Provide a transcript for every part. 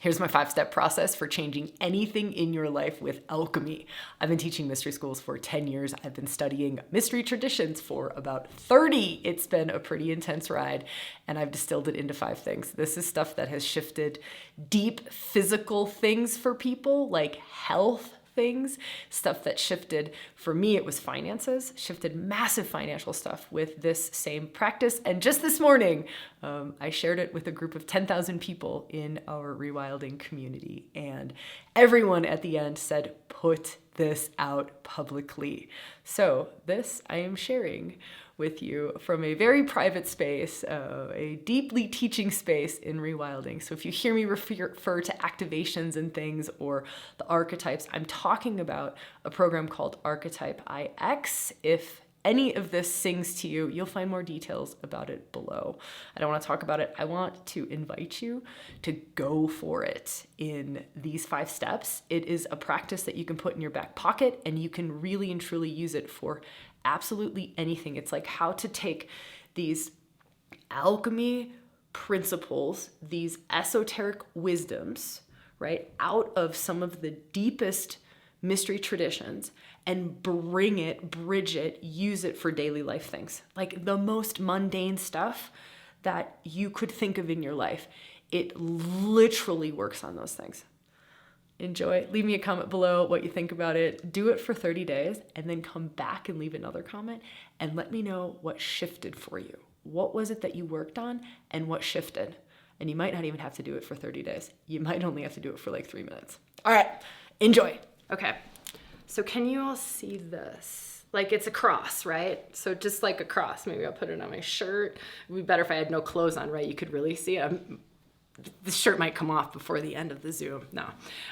Here's my 5-step process for changing anything in your life with alchemy. I've been teaching mystery schools for 10 years. I've been studying mystery traditions for about 30. It's been a pretty intense ride, and I've distilled it into 5 things. This is stuff that has shifted deep physical things for people, like health things, stuff that shifted. For me, it was finances, shifted massive financial stuff with this same practice. And just this morning, I shared it with a group of 10,000 people in our ReWilding community. And everyone at the end said, put this out publicly. So this I am sharing with you from a very private space, a deeply teaching space in ReWilding. So if you hear me refer to activations and things or the archetypes, I'm talking about a program called Archetype IX. If any of this sings to you, you'll find more details about it below. I don't want to talk about it. I want to invite you to go for it in these 5 steps. It is a practice that you can put in your back pocket, and you can really and truly use it for absolutely anything. It's like how to take these alchemy principles, these esoteric wisdoms, right, out of some of the deepest mystery traditions and bring it, bridge it, use it for daily life things. Like the most mundane stuff that you could think of in your life. It literally works on those things. Enjoy. Leave me a comment below what you think about it. Do it for 30 days and then come back and leave another comment and let me know what shifted for you. What was it that you worked on and what shifted? And you might not even have to do it for 30 days. You might only have to do it for like 3 minutes. All right, enjoy. Okay, so can you all see this? Like it's a cross, right? So just like a cross. Maybe I'll put it on my shirt. It would be better if I had no clothes on, right? You could really see it. The shirt might come off before the end of the Zoom. No.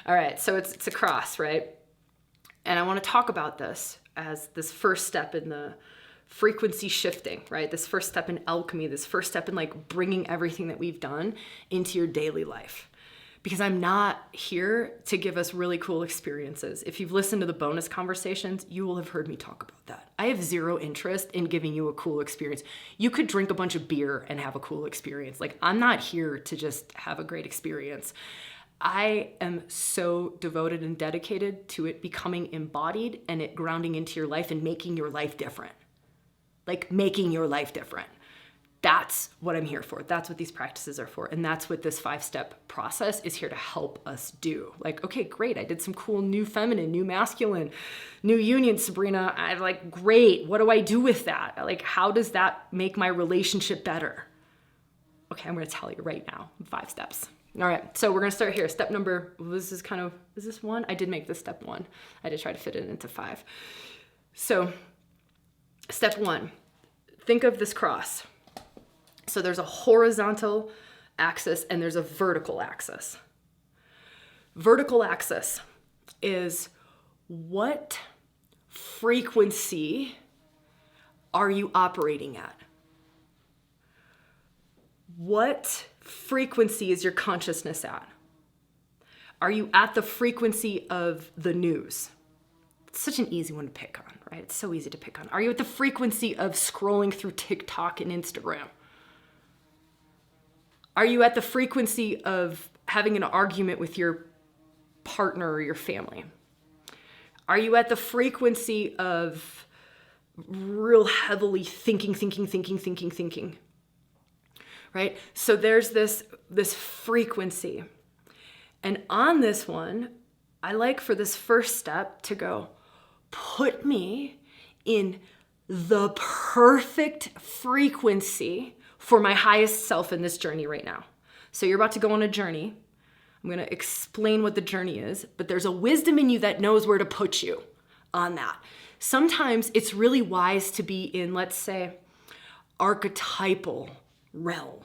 All right, so it's a cross, right? And I want to talk about this as this first step in the frequency shifting, right? This first step in alchemy, this first step in like bringing everything that we've done into your daily life. Because I'm not here to give us really cool experiences. If you've listened to the bonus conversations, you will have heard me talk about that. I have zero interest in giving you a cool experience. You could drink a bunch of beer and have a cool experience. Like, I'm not here to just have a great experience. I am so devoted and dedicated to it becoming embodied and it grounding into your life and making your life different. Like making your life different. That's what I'm here for. That's what these practices are for. And that's what this 5-step process is here to help us do. Like, okay, great. I did some cool new feminine, new masculine, new union, Sabrina. I'm like, great. What do I do with that? Like, how does that make my relationship better? Okay, I'm going to tell you right now, 5 steps. All right, so we're going to start here. Step number, is this 1? I did make this step 1. I did try to fit it into 5. So step 1, think of this cross. So there's a horizontal axis and there's a vertical axis. Vertical axis is what frequency are you operating at? What frequency is your consciousness at? Are you at the frequency of the news? It's such an easy one to pick on, right? It's so easy to pick on. Are you at the frequency of scrolling through TikTok and Instagram? Are you at the frequency of having an argument with your partner or your family? Are you at the frequency of real heavily thinking? Right? So there's this frequency. And on this one, I like for this first step to go, put me in the perfect frequency for my highest self in this journey right now. So you're about to go on a journey. I'm going to explain what the journey is, but there's a wisdom in you that knows where to put you on that. Sometimes it's really wise to be in, let's say, archetypal realm.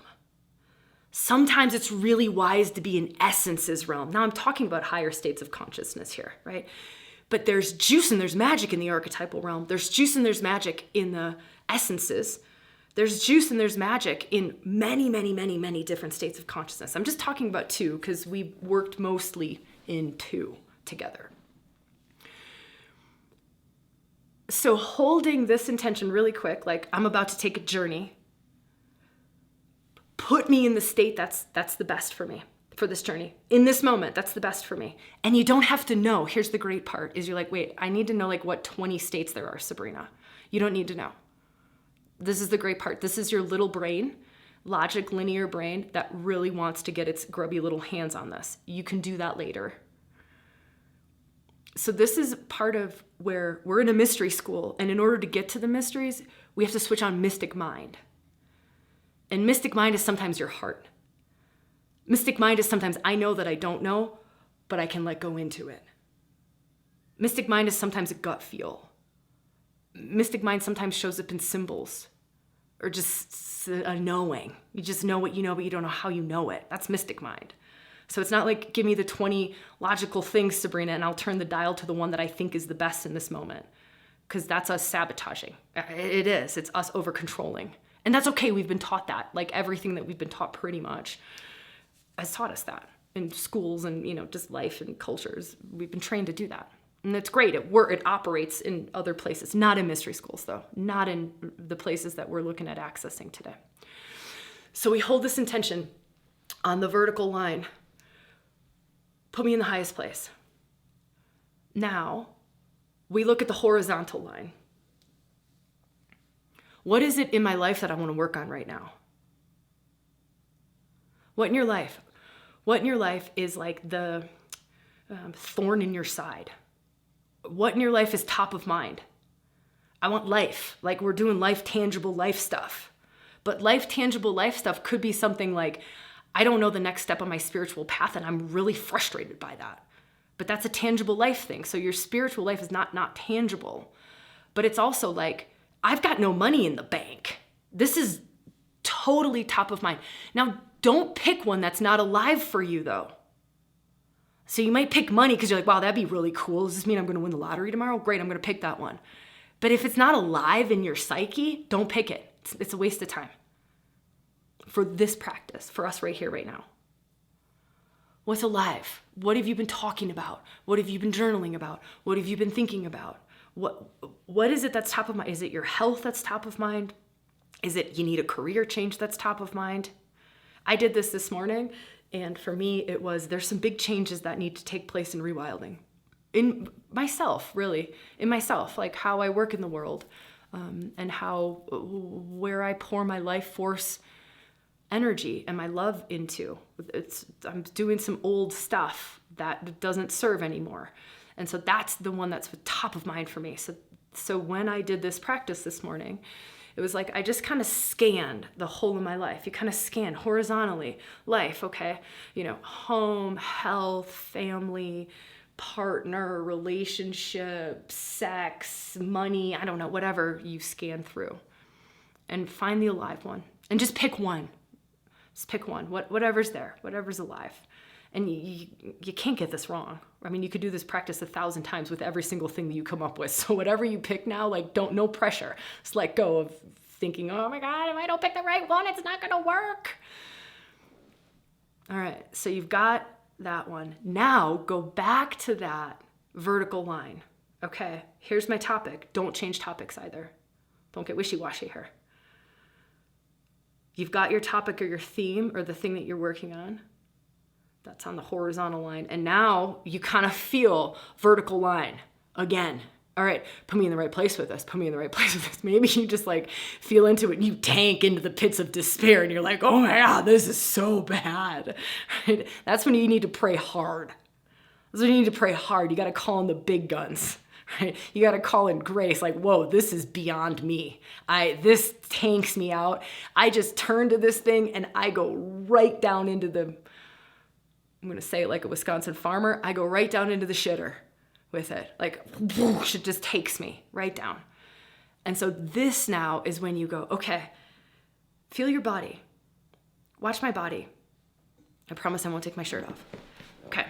Sometimes it's really wise to be in essences realm. Now I'm talking about higher states of consciousness here, right? But there's juice and there's magic in the archetypal realm. There's juice and there's magic in the essences. There's juice and there's magic in many different states of consciousness. I'm just talking about 2 because we worked mostly in 2 together. So holding this intention really quick, like I'm about to take a journey, put me in the state that's the best for me. for this journey. In this moment, that's the best for me. And you don't have to know. Here's the great part is you're like, wait, I need to know like what 20 states there are, Sabrina. You don't need to know. This is the great part. This is your little brain, logic, linear brain that really wants to get its grubby little hands on this. You can do that later. So this is part of where we're in a mystery school. And in order to get to the mysteries, we have to switch on mystic mind. And mystic mind is sometimes your heart. Mystic mind is sometimes I know that I don't know, but I can let go into it. Mystic mind is sometimes a gut feel. Mystic mind sometimes shows up in symbols or just a knowing. You just know what you know, but you don't know how you know it. That's mystic mind. So it's not like, give me the 20 logical things, Sabrina, and I'll turn the dial to the one that I think is the best in this moment. Because that's us sabotaging. It is. It's us over-controlling. And that's okay. We've been taught that. Like everything that we've been taught pretty much has taught us that in schools and, just life and cultures. We've been trained to do that. And it's great. It operates in other places, not in mystery schools though, not in the places that we're looking at accessing today. So we hold this intention on the vertical line. Put me in the highest place. Now, we look at the horizontal line. What is it in my life that I want to work on right now? What in your life? What in your life is like the thorn in your side? What in your life is top of mind? I want life, like we're doing life tangible life stuff. But life tangible life stuff could be something like, I don't know the next step on my spiritual path and I'm really frustrated by that. But that's a tangible life thing. So your spiritual life is not tangible. But it's also like, I've got no money in the bank. This is totally top of mind. Now, don't pick one that's not alive for you though. So you might pick money because you're like, wow, that'd be really cool. Does this mean I'm going to win the lottery tomorrow? Great, I'm going to pick that one. But if it's not alive in your psyche, don't pick it. It's a waste of time. For this practice, for us right here, right now. What's alive? What have you been talking about? What have you been journaling about? What have you been thinking about? What is it that's top of mind? Is it your health that's top of mind? Is it you need a career change that's top of mind? I did this morning, and for me, it was there's some big changes that need to take place in ReWilding. In myself, really. In myself, like how I work in the world, and where I pour my life force energy and my love into. I'm doing some old stuff that doesn't serve anymore. And so that's the one that's top of mind for me. So when I did this practice this morning, it was like I just kind of scanned the whole of my life. You kind of scan horizontally life, okay? Home, health, family, partner, relationship, sex, money, I don't know, whatever you scan through. And find the alive one. And just pick one. Just pick one, whatever's there, whatever's alive. And you can't get this wrong. I mean, you could do this practice 1,000 times with every single thing that you come up with. So whatever you pick now, like no pressure. Just let go of thinking, oh my God, if I don't pick the right one, it's not gonna work. All right, so you've got that one. Now go back to that vertical line. Okay, here's my topic. Don't change topics either. Don't get wishy-washy here. You've got your topic or your theme or the thing that you're working on. That's on the horizontal line. And now you kind of feel vertical line again. All right, put me in the right place with this. Put me in the right place with this. Maybe you just like feel into it and you tank into the pits of despair and you're like, oh my God, this is so bad. Right? That's when you need to pray hard. That's when you need to pray hard. You got to call in the big guns. Right? You got to call in grace, like, whoa, this is beyond me. This tanks me out. I just turn to this thing and I go right down into I'm going to say it like a Wisconsin farmer, I go right down into the shitter with it. Like, whoosh, it just takes me right down. And so this now is when you go, okay, feel your body. Watch my body. I promise I won't take my shirt off. Okay.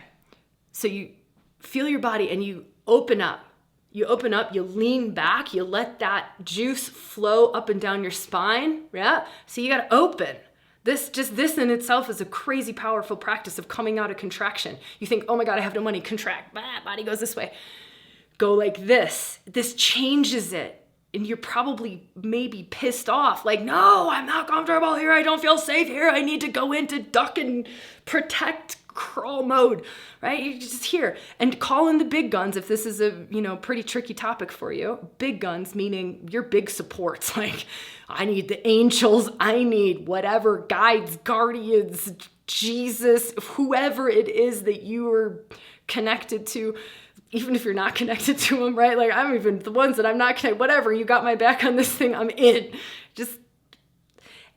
So you feel your body and you open up. You open up, you lean back, you let that juice flow up and down your spine, yeah? So you gotta open. This in itself is a crazy powerful practice of coming out of contraction. You think, oh my God, I have no money, contract, body goes this way. Go like this. This changes it. And you're probably maybe pissed off, like, no, I'm not comfortable here. I don't feel safe here. I need to go into duck and protect crawl mode, right? You're just here. And call in the big guns if this is a, pretty tricky topic for you. Big guns, meaning your big supports. Like, I need the angels. I need whatever, guides, guardians, Jesus, whoever it is that you are connected to. Even if you're not connected to them, right? Like, I'm even the ones that I'm not connected, whatever, you got my back on this thing, I'm in.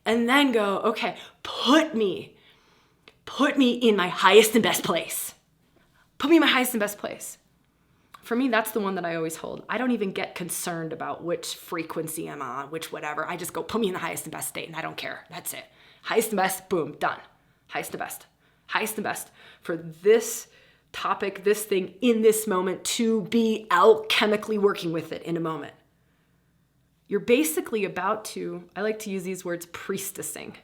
And then go, okay, put me in my highest and best place. Put me in my highest and best place. For me, that's the one that I always hold. I don't even get concerned about which frequency I'm on, which whatever. I just go, put me in the highest and best state, and I don't care. That's it. Highest and best, boom, done. Highest and best. Highest and best for this topic, this thing in this moment, to be alchemically working with it in a moment. You're basically about to, I like to use these words, priestessing,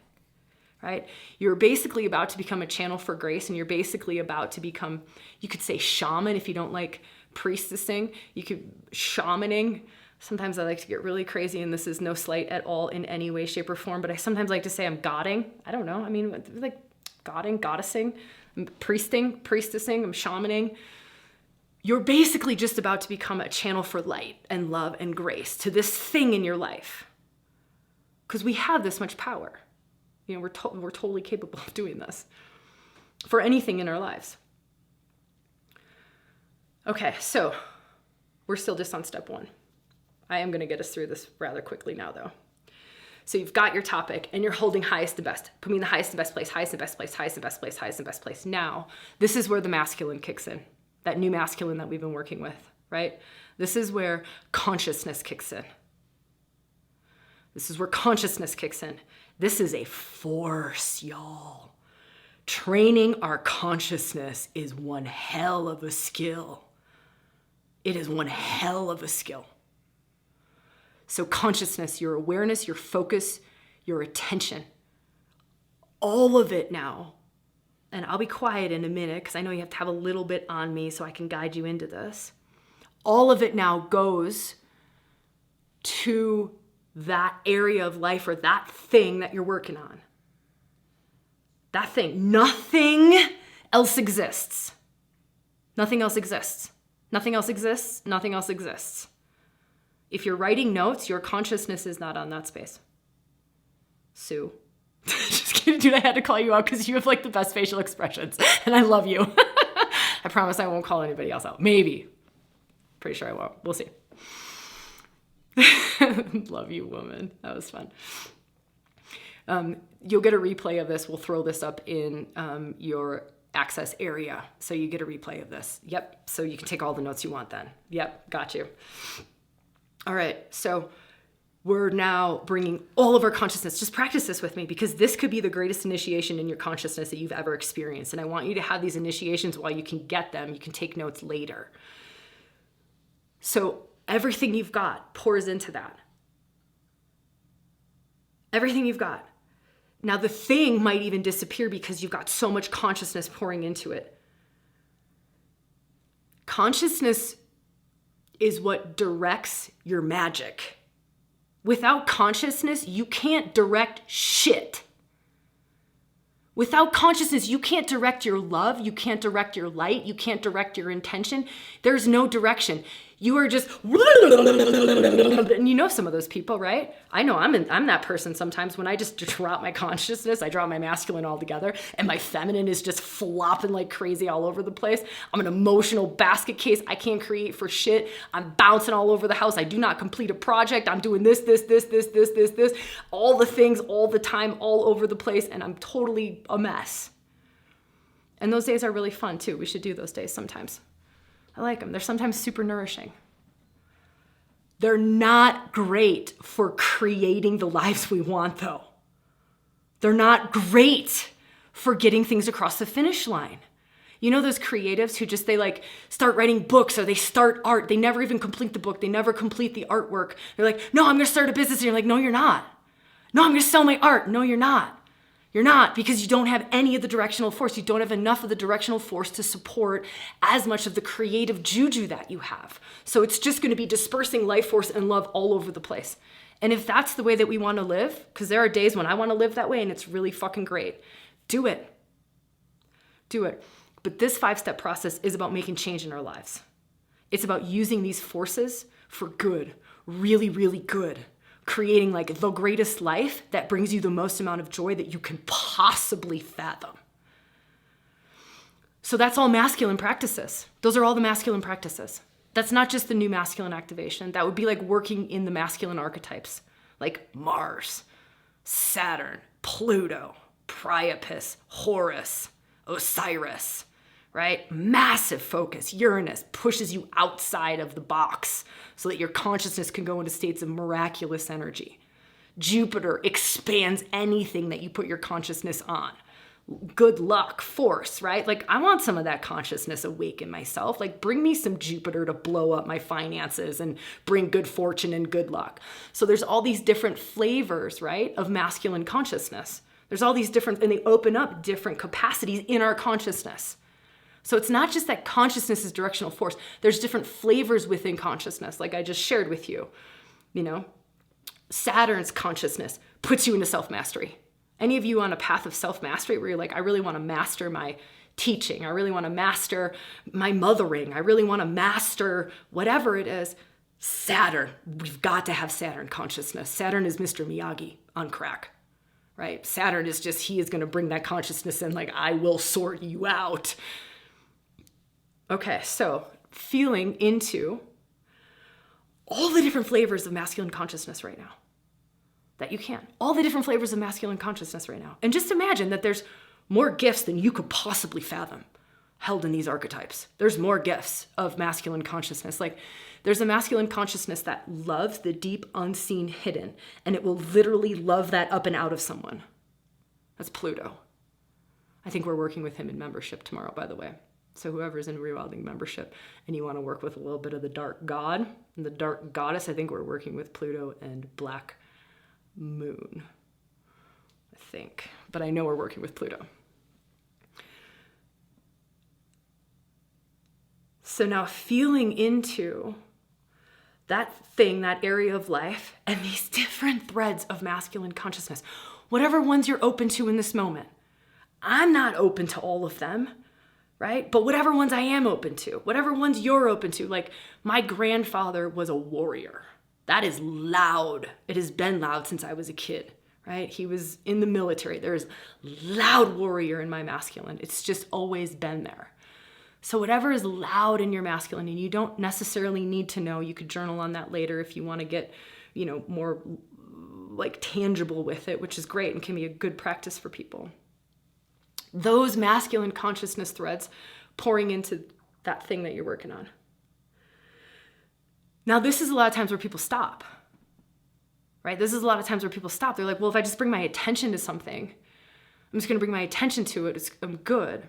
right? You're basically about to become a channel for grace, and you're basically about to become, you could say shaman if you don't like priestessing. You could shamaning. Sometimes I like to get really crazy, and this is no slight at all in any way, shape, or form, but I sometimes like to say I'm godding. I don't know. I mean, like godding, goddessing. I'm priestessing, I'm shamaning. You're basically just about to become a channel for light and love and grace to this thing in your life. Because we have this much power. We're totally capable of doing this for anything in our lives. Okay, so we're still just on step 1. I am going to get us through this rather quickly now, though. So you've got your topic and you're holding highest and best. Put me in the highest and best place, highest and best place, highest and best place, highest and best place. Now, this is where the masculine kicks in, that new masculine that we've been working with, right? This is where consciousness kicks in. This is where consciousness kicks in. This is a force, y'all. Training our consciousness is one hell of a skill. It is one hell of a skill. So consciousness, your awareness, your focus, your attention, all of it now, and I'll be quiet in a minute because I know you have to have a little bit on me so I can guide you into this. All of it now goes to that area of life or that thing that you're working on. That thing. Nothing else exists. Nothing else exists. Nothing else exists. Nothing else exists. If you're writing notes, your consciousness is not on that space. Sue. Just kidding, dude, I had to call you out because you have like the best facial expressions and I love you. I promise I won't call anybody else out. Maybe. Pretty sure I won't. We'll see. Love you, woman. That was fun. You'll get a replay of this. We'll throw this up in your access area. So you get a replay of this. Yep. So you can take all the notes you want then. Yep. Got you. All right, so we're now bringing all of our consciousness. Just practice this with me because this could be the greatest initiation in your consciousness that you've ever experienced. And I want you to have these initiations while you can get them. You can take notes later. So everything you've got pours into that. Everything you've got. Now the thing might even disappear because you've got so much consciousness pouring into it. Consciousness is what directs your magic. Without consciousness, you can't direct shit. Without consciousness, you can't direct your love, you can't direct your light, you can't direct your intention. There's no direction. You are just, and you know some of those people, right? I know I'm that person sometimes when I just drop my consciousness, I drop my masculine altogether, and my feminine is just flopping like crazy all over the place. I'm an emotional basket case. I can't create for shit. I'm bouncing all over the house. I do not complete a project. I'm doing this, all the things, all the time, all over the place, and I'm totally a mess. And those days are really fun too. We should do those days sometimes. I like them. They're sometimes super nourishing. They're not great for creating the lives we want, though. They're not great for getting things across the finish line. You know those creatives who just, they like start writing books or they start art. They never even complete the book. They never complete the artwork. They're like, no, I'm going to start a business. And you're like, no, you're not. No, I'm going to sell my art. No, you're not. You're not, because you don't have any of the directional force. You don't have enough of the directional force to support as much of the creative juju that you have. So it's just going to be dispersing life force and love all over the place. And if that's the way that we want to live, because there are days when I want to live that way and it's really fucking great, do it. Do it. But this 5-step process is about making change in our lives. It's about using these forces for good, really, really good. Creating like the greatest life that brings you the most amount of joy that you can possibly fathom. So that's all masculine practices. Those are all the masculine practices. That's not just the new masculine activation. That would be like working in the masculine archetypes, like Mars, Saturn, Pluto, Priapus, Horus, Osiris, right? Massive focus. Uranus pushes you outside of the box so that your consciousness can go into states of miraculous energy. Jupiter expands anything that you put your consciousness on. Good luck, force, right? Like, I want some of that consciousness awake in myself. Like, bring me some Jupiter to blow up my finances and bring good fortune and good luck. So there's all these different flavors, right, of masculine consciousness. There's all these different, and they open up different capacities in our consciousness. So it's not just that consciousness is directional force. There's different flavors within consciousness, like I just shared with you. You know, Saturn's consciousness puts you into self-mastery. Any of you on a path of self-mastery where you're like, I really want to master my teaching. I really want to master my mothering. I really want to master whatever it is. Saturn, we've got to have Saturn consciousness. Saturn is Mr. Miyagi on crack, right? Saturn is just, he is going to bring that consciousness in, like, I will sort you out. Okay, so feeling into all the different flavors of masculine consciousness right now that you can. All the different flavors of masculine consciousness right now. And just imagine that there's more gifts than you could possibly fathom held in these archetypes. There's more gifts of masculine consciousness. Like, there's a masculine consciousness that loves the deep, unseen, hidden, and it will literally love that up and out of someone. That's Pluto. I think we're working with him in membership tomorrow, by the way. So whoever's in ReWilding membership and you want to work with a little bit of the dark god and the dark goddess, I think we're working with Pluto and Black Moon, I think. But I know we're working with Pluto. So now feeling into that thing, that area of life, and these different threads of masculine consciousness, whatever ones you're open to in this moment. I'm not open to all of them. Right? But whatever ones I am open to, whatever ones you're open to, like my grandfather was a warrior. That is loud. It has been loud since I was a kid, right? He was in the military. There's loud warrior in my masculine. It's just always been there. So whatever is loud in your masculine, and you don't necessarily need to know, you could journal on that later if you want to get, you know, more like tangible with it, which is great and can be a good practice for people. Those masculine consciousness threads pouring into that thing that you're working on. Now, this is a lot of times where people stop, right? This is a lot of times where people stop. They're like, well, if I just bring my attention to something, I'm just going to bring my attention to it. I'm good.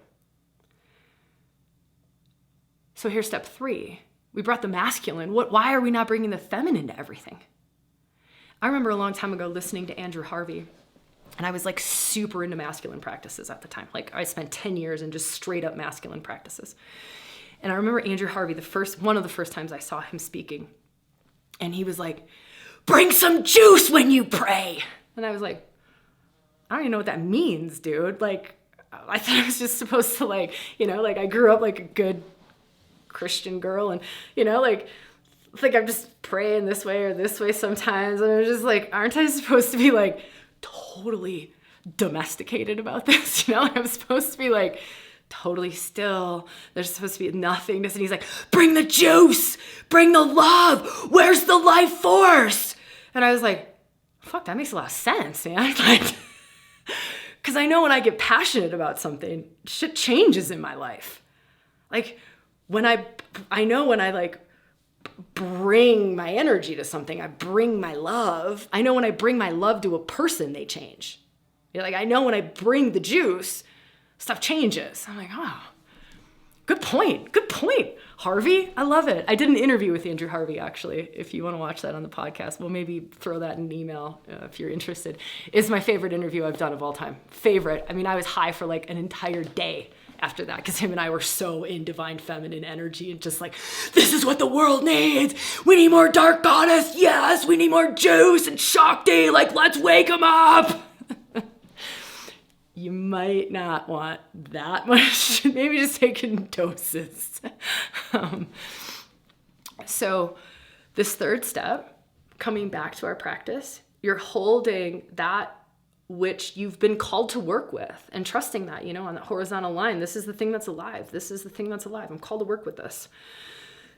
So here's step 3. We brought the masculine. Why are we not bringing the feminine to everything? I remember a long time ago listening to Andrew Harvey. And I was like super into masculine practices at the time. Like I spent 10 years in just straight up masculine practices. And I remember Andrew Harvey, one of the first times I saw him speaking. And he was like, bring some juice when you pray. And I was like, I don't even know what that means, dude. Like, I thought I was just supposed to like, you know, like I grew up like a good Christian girl. And, you know, like I'm just praying this way or this way sometimes. And I was just like, aren't I supposed to be like, totally domesticated about this, you know? I'm supposed to be like totally still. There's supposed to be nothingness. And he's like, bring the juice, bring the love. Where's the life force? And I was like, fuck, that makes a lot of sense, man. Because I know when I get passionate about something, shit changes in my life. Like when I know when I like bring my energy to something, I bring my love. I know when I bring my love to a person, they change. Like I know when I bring the juice, stuff changes. I'm like, oh, good point. Harvey? I love it. I did an interview with Andrew Harvey, actually. If you want to watch that on the podcast, we'll maybe throw that in an email if you're interested. It's my favorite interview I've done of all time. Favorite. I mean, I was high for like an entire day after that because him and I were so in divine feminine energy and just like, this is what the world needs. We need more dark goddess. Yes, we need more juice and Shakti. Like, let's wake them up. You might not want that much. Maybe just take in doses. So this third step, coming back to our practice, you're holding that which you've been called to work with and trusting that, on that horizontal line. This is the thing that's alive. This is the thing that's alive. I'm called to work with this.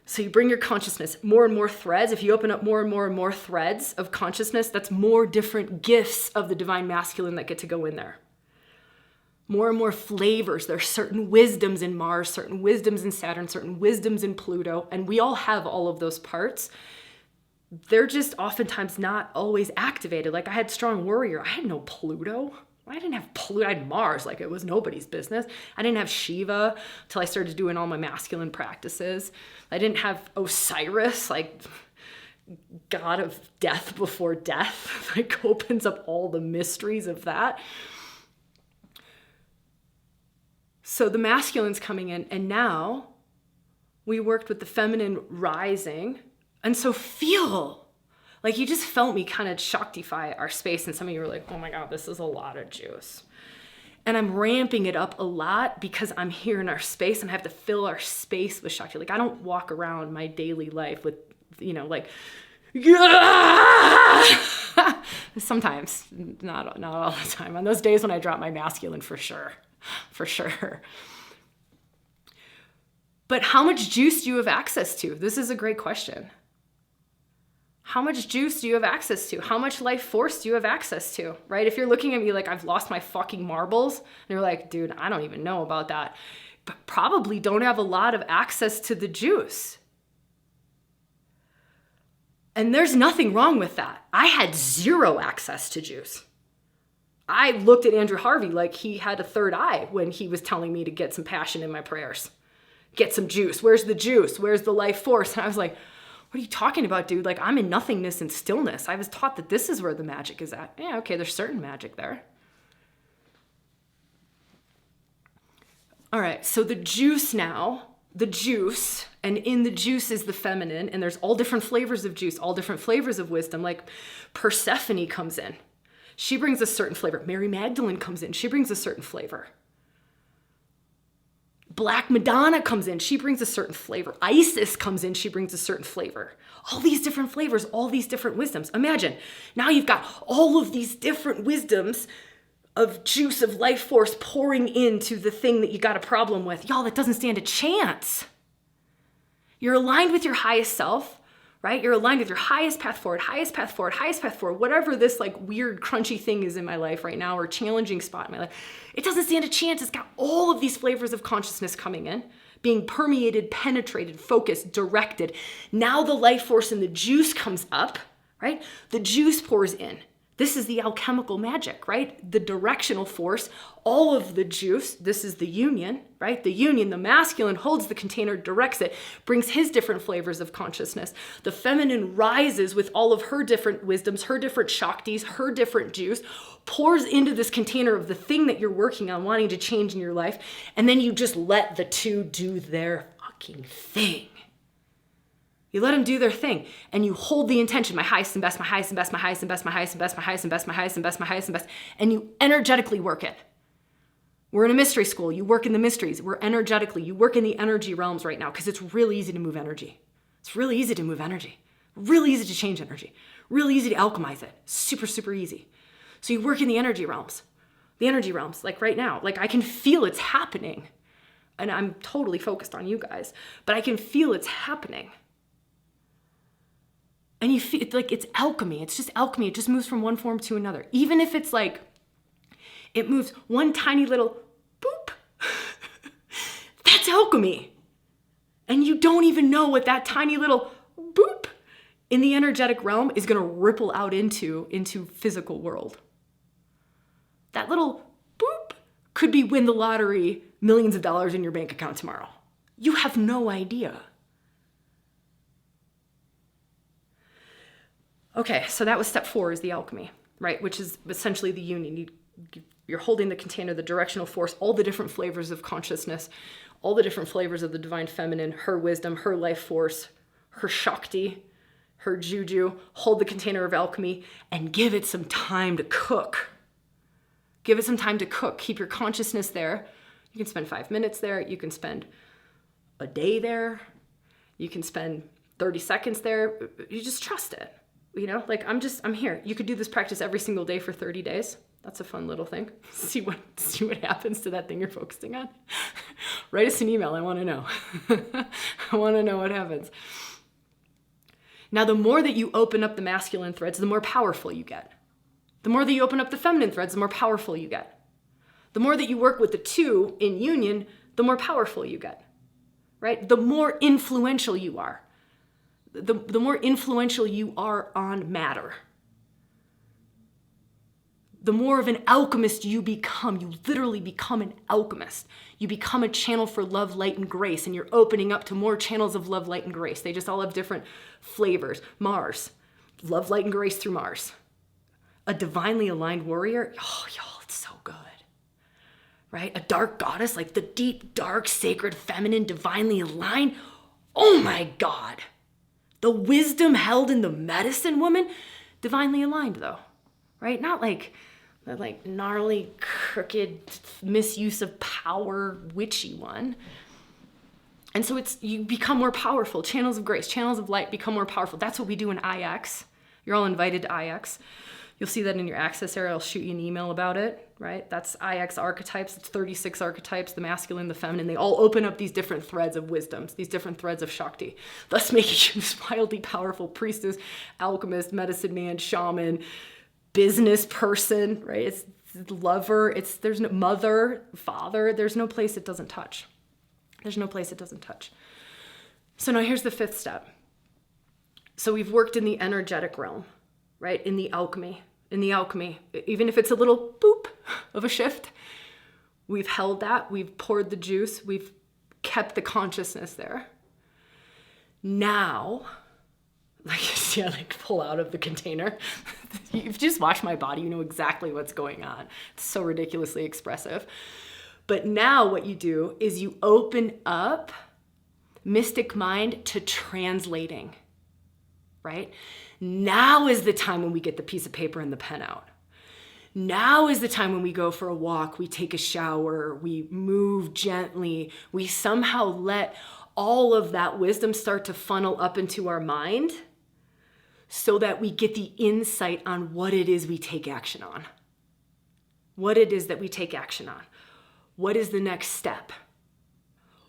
So you bring your consciousness, more and more threads. If you open up more and more and more threads of consciousness, that's more different gifts of the divine masculine that get to go in there. More and more flavors. There's certain wisdoms in Mars, certain wisdoms in Saturn, certain wisdoms in Pluto, and we all have all of those parts. They're just oftentimes not always activated. Like I had strong warrior. I had no Pluto. I didn't have Pluto. I had Mars. Like it was nobody's business. I didn't have Shiva until I started doing all my masculine practices. I didn't have Osiris, like god of death before death. Like opens up all the mysteries of that. So the masculine's coming in, and now we worked with the feminine rising. And so feel like you just felt me kind of Shaktify our space. And some of you were like, oh my God, this is a lot of juice. And I'm ramping it up a lot because I'm here in our space and I have to fill our space with Shakti. Like I don't walk around my daily life with, like, sometimes, not all the time. On those days when I drop my masculine, for sure. But how much juice do you have access to? This is a great question. How much juice do you have access to? How much life force do you have access to, right? If you're looking at me like I've lost my fucking marbles, and you're like, dude, I don't even know about that, but probably don't have a lot of access to the juice. And there's nothing wrong with that. I had zero access to juice. I looked at Andrew Harvey like he had a third eye when he was telling me to get some passion in my prayers. Get some juice. Where's the juice? Where's the life force? And I was like, what are you talking about, dude? Like I'm in nothingness and stillness. I was taught that this is where the magic is at. Yeah, okay, there's certain magic there. All right, so the juice, and in the juice is the feminine, and there's all different flavors of juice, all different flavors of wisdom. Like Persephone comes in. She brings a certain flavor. Mary Magdalene comes in. She brings a certain flavor. Black Madonna comes in. She brings a certain flavor. Isis comes in. She brings a certain flavor. All these different flavors, all these different wisdoms. Imagine, now you've got all of these different wisdoms of juice, of life force pouring into the thing that you got a problem with. Y'all, that doesn't stand a chance. You're aligned with your highest self. Right? You're aligned with your highest path forward, whatever this like weird crunchy thing is in my life right now or challenging spot in my life. It doesn't stand a chance. It's got all of these flavors of consciousness coming in, being permeated, penetrated, focused, directed. Now the life force and the juice comes up, right? The juice pours in. This is the alchemical magic, right? The directional force, all of the juice, this is the union, right? The union, the masculine holds the container, directs it, brings his different flavors of consciousness. The feminine rises with all of her different wisdoms, her different shaktis, her different juice, pours into this container of the thing that you're working on, wanting to change in your life, and then you just let the two do their fucking thing. You let them do their thing and you hold the intention, my highest and best, my highest and best, my highest and best, my highest and best, my highest and best, my highest and best, my highest and best, and you energetically work it. We're in a mystery school. You work in the mysteries. We're energetically, you work in the energy realms right now because it's really easy to move energy. It's really easy to move energy. Really easy to change energy. Really easy to alchemize it. Super, super easy. So you work in the energy realms. The energy realms, like right now, like I can feel it's happening. And I'm totally focused on you guys, but I can feel it's happening. And you feel like it's alchemy. It's just alchemy. It just moves from one form to another. Even if it's like, it moves one tiny little boop. That's alchemy. And you don't even know what that tiny little boop in the energetic realm is going to ripple out into physical world. That little boop could be win the lottery, millions of dollars in your bank account tomorrow. You have no idea. Okay, so that was step 4, is the alchemy, right? Which is essentially the union. You're holding the container, the directional force, all the different flavors of consciousness, all the different flavors of the divine feminine, her wisdom, her life force, her shakti, her juju. Hold the container of alchemy and give it some time to cook. Give it some time to cook. Keep your consciousness there. You can spend 5 minutes there. You can spend a day there. You can spend 30 seconds there. You just trust it. You know, like I'm here. You could do this practice every single day for 30 days. That's a fun little thing. See what happens to that thing you're focusing on. Write us an email. I want to know. I want to know what happens. Now, the more that you open up the masculine threads, the more powerful you get. The more that you open up the feminine threads, the more powerful you get. The more that you work with the two in union, the more powerful you get, right? The more influential you are. The more influential you are on matter. The more of an alchemist you become. You literally become an alchemist. You become a channel for love, light, and grace, and you're opening up to more channels of love, light, and grace. They just all have different flavors. Mars, love, light, and grace through Mars. A divinely aligned warrior, oh, y'all, it's so good, right? A dark goddess, like the deep, dark, sacred, feminine, divinely aligned. Oh my God. The wisdom held in the medicine woman, divinely aligned though, right? Not like gnarly, crooked misuse of power, witchy one. And so you become more powerful. Channels of grace, channels of light become more powerful. That's what we do in IX. You're all invited to IX. You'll see that in your access area. I'll shoot you an email about it, right? That's IX archetypes. It's 36 archetypes, the masculine, the feminine. They all open up these different threads of wisdoms, these different threads of Shakti, thus making you this wildly powerful priestess, alchemist, medicine man, shaman, business person, right? It's lover. There's no mother, father. There's no place it doesn't touch. There's no place it doesn't touch. So now here's the 5th step. So we've worked in the energetic realm, right? In the alchemy, even if it's a little boop of a shift, we've held that, we've poured the juice, we've kept the consciousness there. Now, see, I pull out of the container. You've just watched my body, you know exactly what's going on. It's so ridiculously expressive. But now what you do is you open up mystic mind to translating, right? Now is the time when we get the piece of paper and the pen out. Now is the time when we go for a walk, we take a shower, we move gently, we somehow let all of that wisdom start to funnel up into our mind so that we get the insight on what it is we take action on. What it is that we take action on. What is the next step?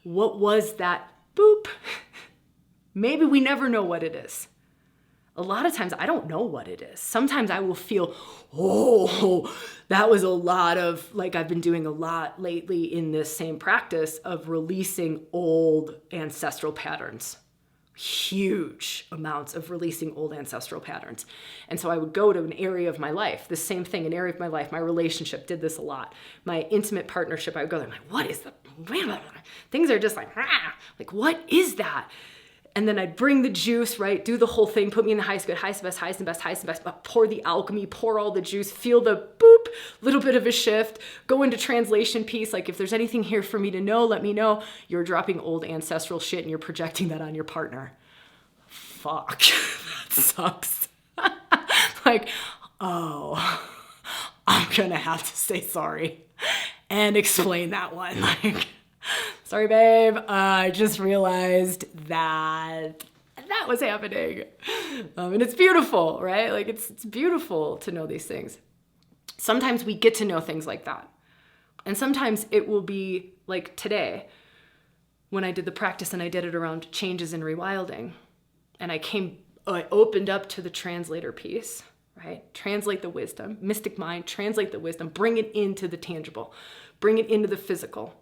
What was that boop? Maybe we never know what it is. A lot of times I don't know what it is. Sometimes I will feel, oh, that was a lot of, I've been doing a lot lately in this same practice of releasing old ancestral patterns. Huge amounts of releasing old ancestral patterns. And so I would go to an area of my life, the same thing, an area of my life, my relationship did this a lot. My intimate partnership, I would go there, I'm like, what is the, things are just what is that? And then I'd bring the juice, right? Do the whole thing, put me in the highest good, highest and best, highest and best, highest and best, pour the alchemy, pour all the juice, feel the boop, little bit of a shift, go into translation piece. If there's anything here for me to know, let me know. You're dropping old ancestral shit and you're projecting that on your partner. Fuck, that sucks. Oh, I'm gonna have to say sorry and explain that one. Sorry, babe, I just realized that was happening. And it's beautiful, right? It's beautiful to know these things. Sometimes we get to know things like that. And sometimes it will be like today when I did the practice and I did it around changes in ReWilding. And I opened up to the translator piece, right? Translate the wisdom, mystic mind, translate the wisdom, bring it into the tangible, bring it into the physical.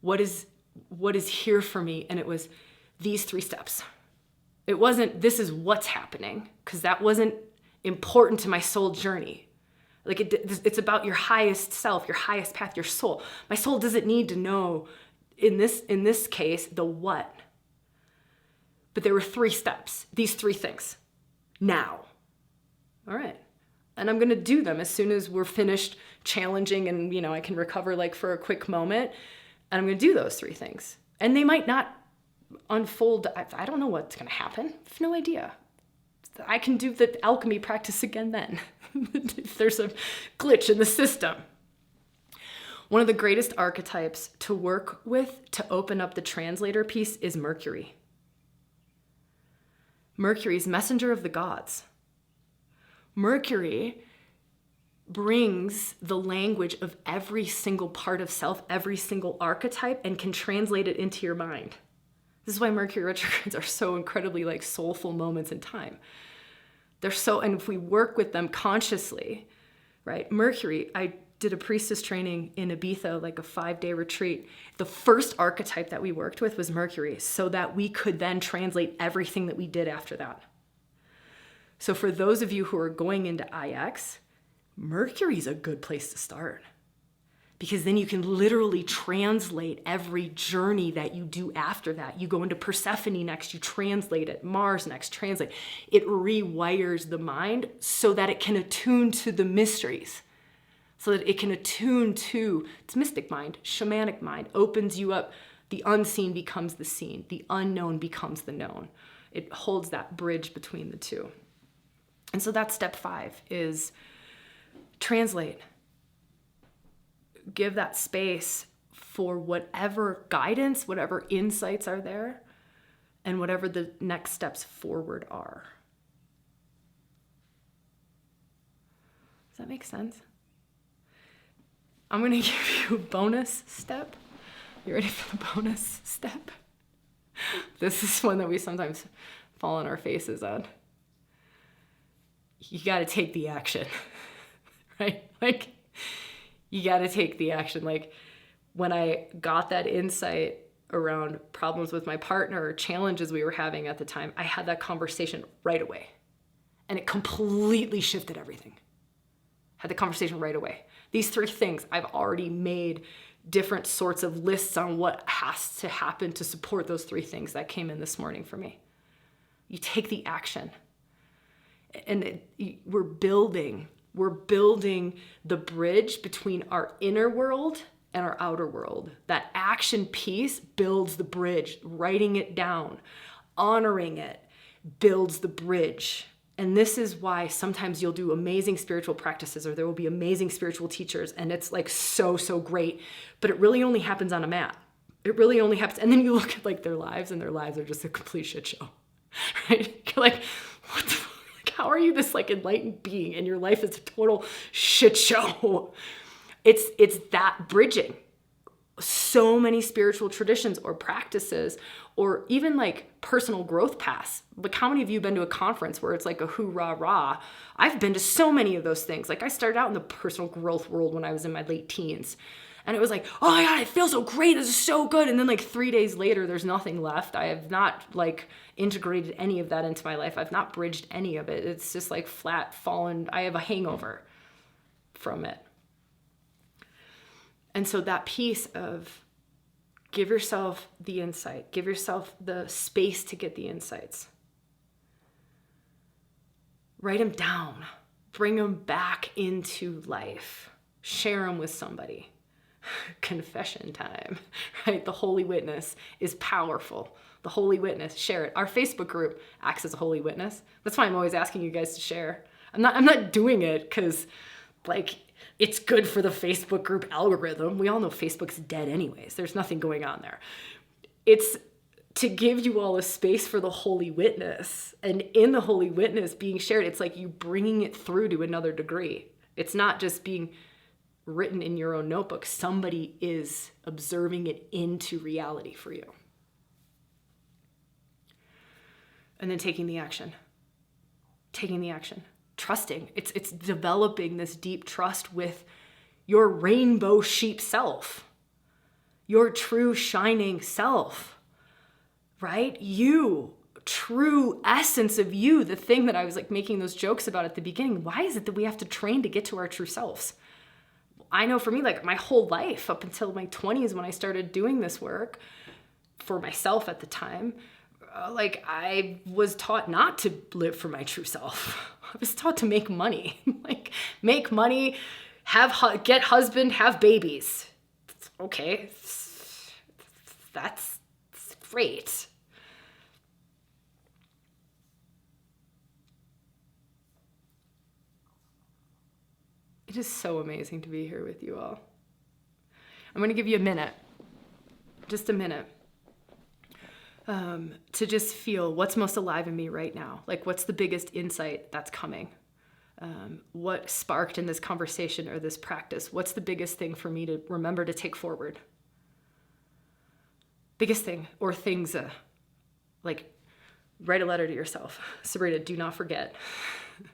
What is here for me? And it was these 3 steps. It wasn't, this is what's happening, because that wasn't important to my soul journey. It's about your highest self, your highest path, your soul. My soul doesn't need to know, in this case, the what. But there were 3 steps, these 3 things. Now, All right. And I'm going to do them as soon as we're finished challenging and, I can recover like for a quick moment. And I'm going to do those 3 things. And they might not unfold. I don't know what's going to happen. I have no idea. I can do the alchemy practice again then if there's a glitch in the system. One of the greatest archetypes to work with to open up the translator piece is Mercury. Mercury's messenger of the gods. Mercury brings the language of every single part of self, every single archetype, and can translate it into your mind. This is why Mercury retrogrades are so incredibly like soulful moments in time. And if we work with them consciously, right? Mercury, I did a priestess training in Ibiza, like a 5-day retreat. The first archetype that we worked with was Mercury, so that we could then translate everything that we did after that. So for those of you who are going into IX, Mercury's a good place to start, because then you can literally translate every journey that you do after that. You go into Persephone next, you translate it. Mars next, translate. It rewires the mind so that it can attune to the mysteries, so that it can attune to its mystic mind, shamanic mind, opens you up. The unseen becomes the seen. The unknown becomes the known. It holds that bridge between the two. And so that's step 5 is translate. Give that space for whatever guidance, whatever insights are there, and whatever the next steps forward are. Does that make sense? I'm going to give you a bonus step. You ready for the bonus step? This is one that we sometimes fall on our faces on. You got to take the action, right? Like, you got to take the action. Like, when I got that insight around problems with my partner or challenges we were having at the time, I had that conversation right away. And it completely shifted everything. Had the conversation right away. These 3 things, I've already made different sorts of lists on what has to happen to support those 3 things that came in this morning for me. You take the action. And we're building the bridge between our inner world and our outer world. That action piece builds the bridge. Writing it down, honoring it, builds the bridge. And this is why sometimes you'll do amazing spiritual practices, or there will be amazing spiritual teachers, and it's like so great, but it really only happens on a mat. It really only happens. And then you look at like their lives, and their lives are just a complete shit show, right? You're like, what the how are you this like enlightened being and your life is a total shit show? It's that bridging. So many spiritual traditions or practices, or even like personal growth paths. Like, how many of you have been to a conference where it's like a hoorah rah? I've been to so many of those things. Like, I started out in the personal growth world when I was in my late teens. And it was like, oh my God, I feel so great. This is so good. And then like 3 days later, there's nothing left. I have not like integrated any of that into my life. I've not bridged any of it. It's just like flat fallen. I have a hangover from it. And so that piece of give yourself the insight, give yourself the space to get the insights. Write them down, bring them back into life, share them with somebody. Confession time, right? The holy witness is powerful. The holy witness, share it. Our Facebook group acts as a holy witness. That's why I'm always asking you guys to share. I'm not doing it because like it's good for the Facebook group algorithm. We all know Facebook's dead anyways. There's nothing going on there. It's to give you all a space for the holy witness. And in the holy witness being shared, it's like you bringing it through to another degree. It's not just being written in your own notebook. Somebody is observing it into reality for you. And then taking the action. Trusting. It's developing this deep trust with your rainbow sheep self, your true shining self, right? You, true essence of you, the thing that I was like making those jokes about at the beginning. Why is it that we have to train to get to our true selves? I know for me, like my whole life up until my 20s when I started doing this work for myself at the time, like I was taught not to live for my true self. I was taught to make money. Like, make money, get husband, have babies. Okay, that's great. It is so amazing to be here with you all. I'm going to give you a minute, just a minute, to just feel what's most alive in me right now. Like, what's the biggest insight that's coming? What sparked in this conversation or this practice? What's the biggest thing for me to remember to take forward? Biggest thing, or things like write a letter to yourself. Sabrina, do not forget.